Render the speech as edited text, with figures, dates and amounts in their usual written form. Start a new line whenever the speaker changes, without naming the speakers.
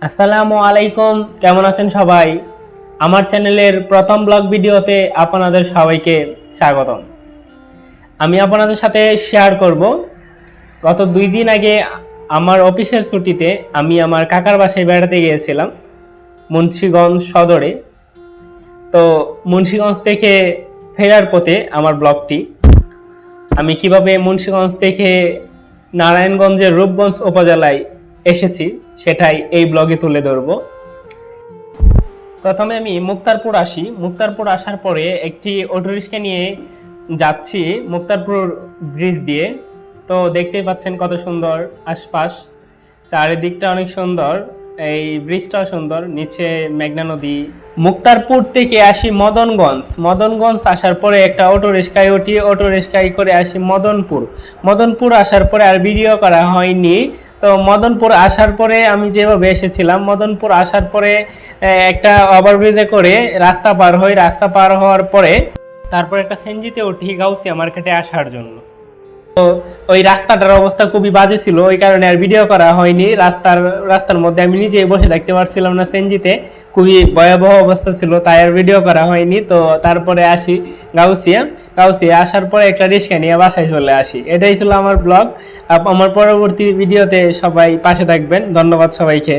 আসসালামু আলাইকুম, কেমন আছেন সবাই? আমার চ্যানেলের প্রথম ব্লগ ভিডিওতে আপনাদের সবাইকে স্বাগতম। আমি আপনাদের সাথে শেয়ার করব গত 2 দিন আগে আমার অফিসের ছুটিতে আমি আমার কাকার বাসায় বেড়াতে গিয়েছিলাম মুন্সিগঞ্জ সদরে। তো মুন্সিগঞ্জ থেকে ফেরার পথে আমার ব্লগটি, আমি কিভাবে মুন্সিগঞ্জ থেকে নারায়ণগঞ্জের রূপগঞ্জ উপজেলায় এসেছি সেটাই এই ব্লগে তুলে ধরবো। প্রথমে আমি মুক্তারপুর আসি। মুক্তারপুর আসার পরে একটি অটোরিক্সা নিয়ে যাচ্ছি মুক্তারপুর ব্রিজ দিয়ে। তো দেখতেই পাচ্ছেন কত সুন্দর আশপাশ, চারিদিকটা অনেক সুন্দর, এই ব্রিজটাও সুন্দর, নিচে মেঘনা নদী। মুক্তারপুর থেকে আসি মদনগঞ্জ। মদনগঞ্জ আসার পরে একটা অটোরিক্সায় উঠি, অটোরিক্সায় করে আসি মদনপুর। মদনপুর আসার পরে আর ভিডিও করা হয়নি। তো মদনপুর আসার পরে আমি যেভাবে এসেছিলাম, মদনপুর আসার পরে একটা ওভারব্রিজে করে রাস্তা পার হই। রাস্তা পার হওয়ার পরে তারপর একটা সেনজিতে উঠি গাউসিয়া মার্কেটে আসার জন্য। তো ওই রাস্তাটার অবস্থা খুবই বাজে ছিল, ওই কারণে আর ভিডিও করা হয়নি। রাস্তার মধ্যে আমি নিজেই বসে থাকতে পারছিলাম না সেনজিতে, খুবই ভয়াবহ অবস্থা ছিল, তাই আর ভিডিও করা হয়নি। তো তারপরে আসি গাউসিয়া। গাউসিয়া আসার পরে একটা রিক্সা নিয়ে বাসায় চলে আসি। এটাই ছিল আমার ব্লগ। আমার পরবর্তী ভিডিওতে সবাই পাশে থাকবেন। ধন্যবাদ সবাইকে।